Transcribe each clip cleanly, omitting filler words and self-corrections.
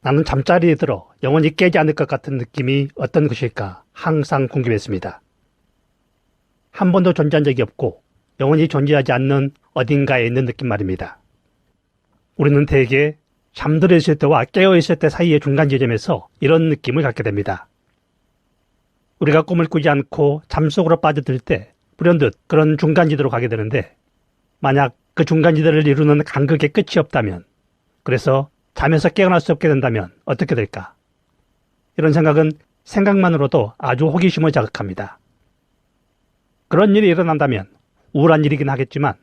나는 잠자리에 들어 영원히 깨지 않을 것 같은 느낌이 어떤 것일까 항상 궁금했습니다. 한 번도 존재한 적이 없고 영원히 존재하지 않는 어딘가에 있는 느낌 말입니다. 우리는 대개 잠들어 있을 때와 깨어 있을 때 사이의 중간 지점에서 이런 느낌을 갖게 됩니다. 우리가 꿈을 꾸지 않고 잠속으로 빠져들 때 불현듯 그런 중간지대로 가게 되는데, 만약 그 중간지대를 이루는 간극의 끝이 없다면, 그래서 잠에서 깨어날 수 없게 된다면 어떻게 될까? 이런 생각은 생각만으로도 아주 호기심을 자극합니다. 그런 일이 일어난다면 우울한 일이긴 하겠지만,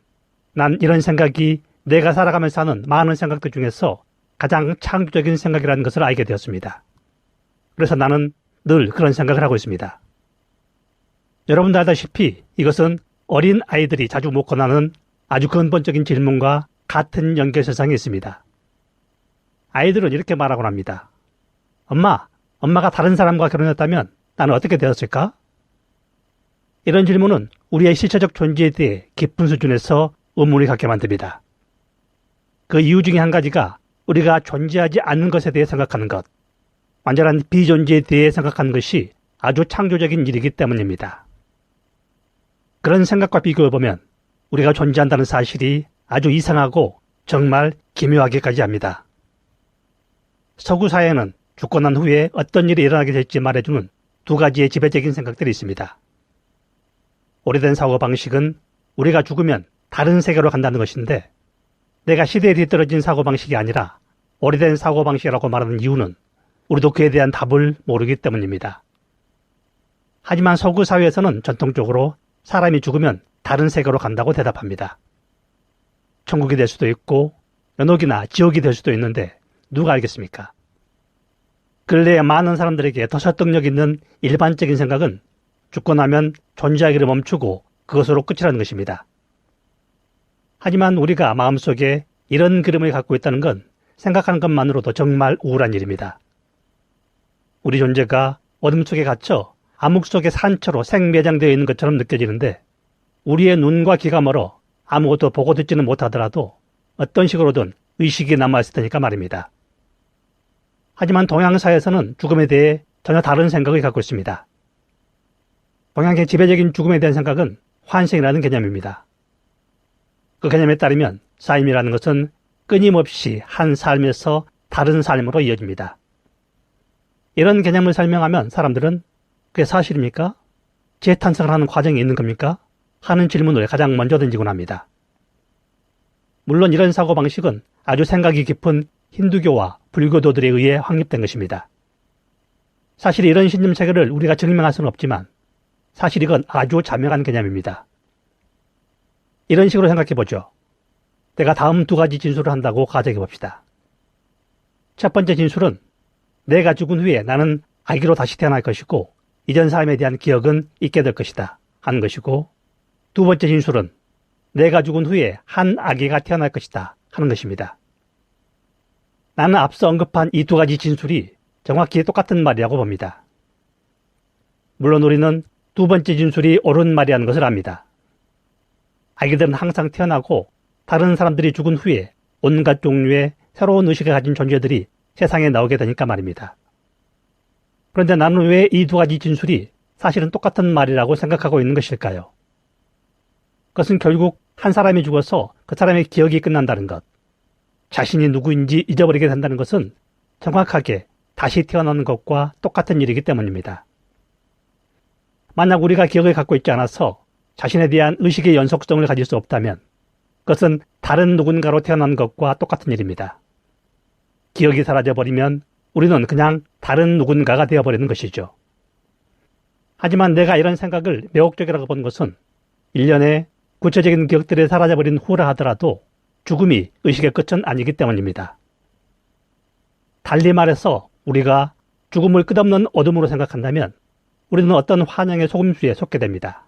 난 이런 생각이 내가 살아가면서 하는 많은 생각들 중에서 가장 창조적인 생각이라는 것을 알게 되었습니다. 그래서 나는 늘 그런 생각을 하고 있습니다. 여러분도 알다시피 이것은 어린 아이들이 자주 묻곤 하는 아주 근본적인 질문과 같은 연결선상에 있습니다. 아이들은 이렇게 말하곤 합니다. 엄마가 다른 사람과 결혼했다면 나는 어떻게 되었을까? 이런 질문은 우리의 실체적 존재에 대해 깊은 수준에서 의문을 갖게 만듭니다. 그 이유 중에 한 가지가 우리가 존재하지 않는 것에 대해 생각하는 것, 완전한 비존재에 대해 생각하는 것이 아주 창조적인 일이기 때문입니다. 그런 생각과 비교해보면 우리가 존재한다는 사실이 아주 이상하고 정말 기묘하기까지 합니다. 서구 사회에는 죽고 난 후에 어떤 일이 일어나게 될지 말해주는 두 가지의 지배적인 생각들이 있습니다. 오래된 사고방식은 우리가 죽으면 다른 세계로 간다는 것인데, 내가 시대에 뒤떨어진 사고방식이 아니라 오래된 사고방식이라고 말하는 이유는 우리도 그에 대한 답을 모르기 때문입니다. 하지만 서구 사회에서는 전통적으로 사람이 죽으면 다른 세계로 간다고 대답합니다. 천국이 될 수도 있고 연옥이나 지옥이 될 수도 있는데 누가 알겠습니까? 근래에 많은 사람들에게 더 설득력 있는 일반적인 생각은 죽고 나면 존재하기를 멈추고 그것으로 끝이라는 것입니다. 하지만 우리가 마음속에 이런 그림을 갖고 있다는 건 생각하는 것만으로도 정말 우울한 일입니다. 우리 존재가 어둠 속에 갇혀 암흑 속의 산처로 생매장되어 있는 것처럼 느껴지는데, 우리의 눈과 귀가 멀어 아무것도 보고 듣지는 못하더라도 어떤 식으로든 의식이 남아있을 테니까 말입니다. 하지만 동양사에서는 죽음에 대해 전혀 다른 생각을 갖고 있습니다. 동양의 지배적인 죽음에 대한 생각은 환생이라는 개념입니다. 그 개념에 따르면 삶이라는 것은 끊임없이 한 삶에서 다른 삶으로 이어집니다. 이런 개념을 설명하면 사람들은 그게 사실입니까? 재탄생을 하는 과정이 있는 겁니까? 하는 질문을 가장 먼저 던지곤 합니다. 물론 이런 사고방식은 아주 생각이 깊은 힌두교와 불교도들에 의해 확립된 것입니다. 사실 이런 신념체계를 우리가 증명할 수는 없지만 사실 이건 아주 자명한 개념입니다. 이런 식으로 생각해보죠. 내가 다음 두 가지 진술을 한다고 가정해봅시다. 첫 번째 진술은 내가 죽은 후에 나는 아기로 다시 태어날 것이고 이전 삶에 대한 기억은 잊게 될 것이다 하는 것이고, 두 번째 진술은 내가 죽은 후에 한 아기가 태어날 것이다 하는 것입니다. 나는 앞서 언급한 이 두 가지 진술이 정확히 똑같은 말이라고 봅니다. 물론 우리는 두 번째 진술이 옳은 말이라는 것을 압니다. 아기들은 항상 태어나고 다른 사람들이 죽은 후에 온갖 종류의 새로운 의식을 가진 존재들이 세상에 나오게 되니까 말입니다. 그런데 나는 왜 이 두 가지 진술이 사실은 똑같은 말이라고 생각하고 있는 것일까요? 그것은 결국 한 사람이 죽어서 그 사람의 기억이 끝난다는 것, 자신이 누구인지 잊어버리게 된다는 것은 정확하게 다시 태어나는 것과 똑같은 일이기 때문입니다. 만약 우리가 기억을 갖고 있지 않아서 자신에 대한 의식의 연속성을 가질 수 없다면 그것은 다른 누군가로 태어난 것과 똑같은 일입니다. 기억이 사라져버리면 우리는 그냥 다른 누군가가 되어버리는 것이죠. 하지만 내가 이런 생각을 매혹적이라고 본 것은 일련의 구체적인 기억들이 사라져버린 후라 하더라도 죽음이 의식의 끝은 아니기 때문입니다. 달리 말해서 우리가 죽음을 끝없는 어둠으로 생각한다면 우리는 어떤 환영의 속임수에 속게 됩니다.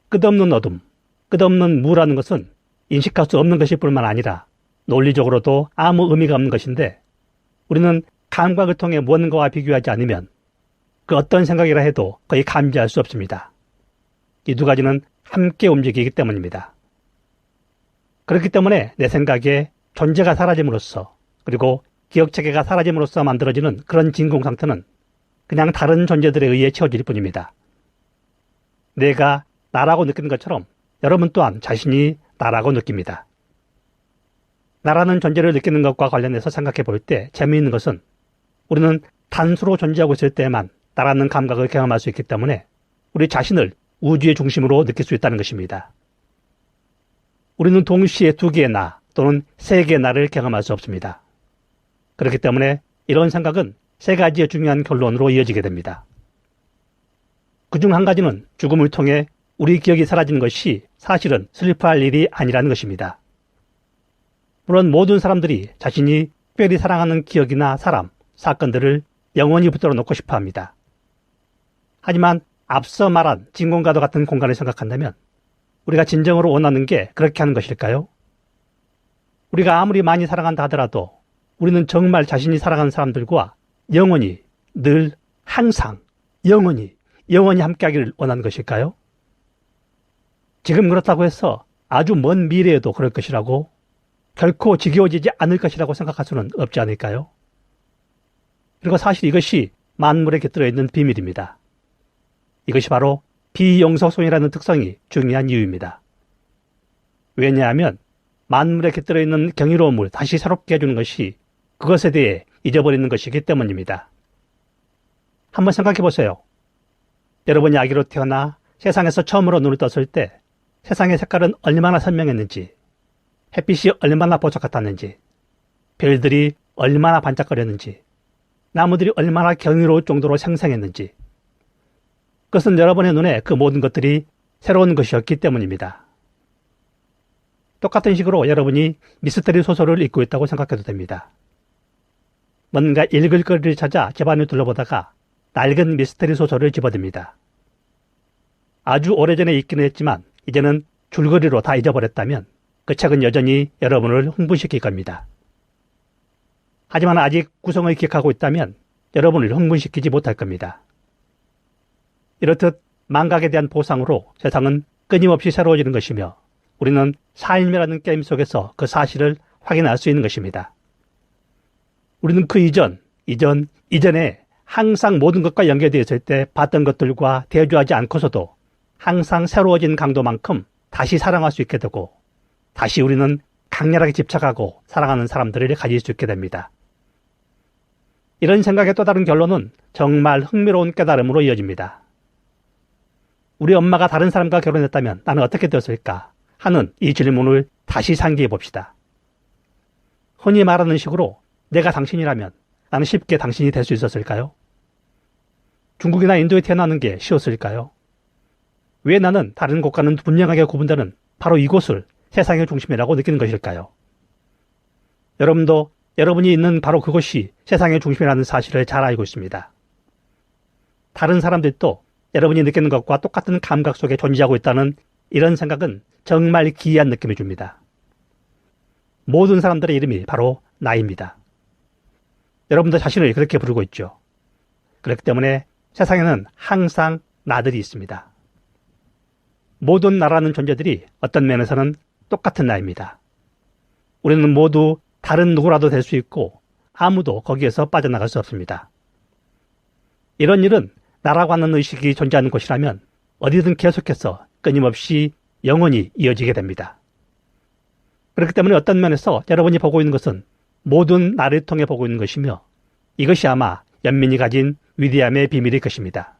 끝없는 어둠, 끝없는 무라는 것은 인식할 수 없는 것일 뿐만 아니라 논리적으로도 아무 의미가 없는 것인데, 우리는 감각을 통해 무언가와 비교하지 않으면 그 어떤 생각이라 해도 거의 감지할 수 없습니다. 이 두 가지는 함께 움직이기 때문입니다. 그렇기 때문에 내 생각에 존재가 사라짐으로써, 그리고 기억체계가 사라짐으로써 만들어지는 그런 진공 상태는 그냥 다른 존재들에 의해 채워질 뿐입니다. 내가 나라고 느끼는 것처럼 여러분 또한 자신이 나라고 느낍니다. 나라는 존재를 느끼는 것과 관련해서 생각해 볼 때 재미있는 것은 우리는 단수로 존재하고 있을 때만 나라는 감각을 경험할 수 있기 때문에 우리 자신을 우주의 중심으로 느낄 수 있다는 것입니다. 우리는 동시에 두 개의 나 또는 세 개의 나를 경험할 수 없습니다. 그렇기 때문에 이런 생각은 세 가지의 중요한 결론으로 이어지게 됩니다. 그중 한 가지는 죽음을 통해 우리 기억이 사라지는 것이 사실은 슬퍼할 일이 아니라는 것입니다. 물론 모든 사람들이 자신이 특별히 사랑하는 기억이나 사람, 사건들을 영원히 붙들어 놓고 싶어 합니다. 하지만 앞서 말한 진공과도 같은 공간을 생각한다면 우리가 진정으로 원하는 게 그렇게 하는 것일까요? 우리가 아무리 많이 사랑한다 하더라도 우리는 정말 자신이 사랑하는 사람들과 영원히, 늘, 항상, 영원히 함께하기를 원하는 것일까요? 지금 그렇다고 해서 아주 먼 미래에도 그럴 것이라고, 결코 지겨워지지 않을 것이라고 생각할 수는 없지 않을까요? 그리고 사실 이것이 만물에 깃들어 있는 비밀입니다. 이것이 바로 비용서성이라는 특성이 중요한 이유입니다. 왜냐하면 만물에 깃들어 있는 경이로움을 다시 새롭게 해주는 것이 그것에 대해 잊어버리는 것이기 때문입니다. 한번 생각해 보세요. 여러분이 아기로 태어나 세상에서 처음으로 눈을 떴을 때 세상의 색깔은 얼마나 선명했는지, 햇빛이 얼마나 보석 같았는지, 별들이 얼마나 반짝거렸는지, 나무들이 얼마나 경이로울 정도로 생생했는지, 그것은 여러분의 눈에 그 모든 것들이 새로운 것이었기 때문입니다. 똑같은 식으로 여러분이 미스터리 소설을 읽고 있다고 생각해도 됩니다. 뭔가 읽을 거리를 찾아 집안을 둘러보다가 낡은 미스터리 소설을 집어듭니다. 아주 오래전에 읽기는 했지만 이제는 줄거리로 다 잊어버렸다면 그 책은 여전히 여러분을 흥분시킬 겁니다. 하지만 아직 구성을 기억하고 있다면 여러분을 흥분시키지 못할 겁니다. 이렇듯 망각에 대한 보상으로 세상은 끊임없이 새로워지는 것이며 우리는 삶이라는 게임 속에서 그 사실을 확인할 수 있는 것입니다. 우리는 그 이전에 항상 모든 것과 연결되어 있을 때 봤던 것들과 대조하지 않고서도 항상 새로워진 강도만큼 다시 사랑할 수 있게 되고 다시 우리는 강렬하게 집착하고 사랑하는 사람들을 가질 수 있게 됩니다. 이런 생각의 또 다른 결론은 정말 흥미로운 깨달음으로 이어집니다. 우리 엄마가 다른 사람과 결혼했다면 나는 어떻게 되었을까 하는 이 질문을 다시 상기해 봅시다. 흔히 말하는 식으로 내가 당신이라면 나는 쉽게 당신이 될 수 있었을까요? 중국이나 인도에 태어나는 게 쉬웠을까요? 왜 나는 다른 곳과는 분명하게 구분되는 바로 이곳을 세상의 중심이라고 느끼는 것일까요? 여러분도 여러분이 있는 바로 그곳이 세상의 중심이라는 사실을 잘 알고 있습니다. 다른 사람들도 여러분이 느끼는 것과 똑같은 감각 속에 존재하고 있다는 이런 생각은 정말 기이한 느낌을 줍니다. 모든 사람들의 이름이 바로 나입니다. 여러분도 자신을 그렇게 부르고 있죠. 그렇기 때문에 세상에는 항상 나들이 있습니다. 모든 나라는 존재들이 어떤 면에서는 똑같은 나입니다. 우리는 모두 다른 누구라도 될 수 있고 아무도 거기에서 빠져나갈 수 없습니다. 이런 일은 나라고 하는 의식이 존재하는 곳이라면 어디든 계속해서 끊임없이 영원히 이어지게 됩니다. 그렇기 때문에 어떤 면에서 여러분이 보고 있는 것은 모든 나를 통해 보고 있는 것이며 이것이 아마 연민이 가진 위대함의 비밀일 것입니다.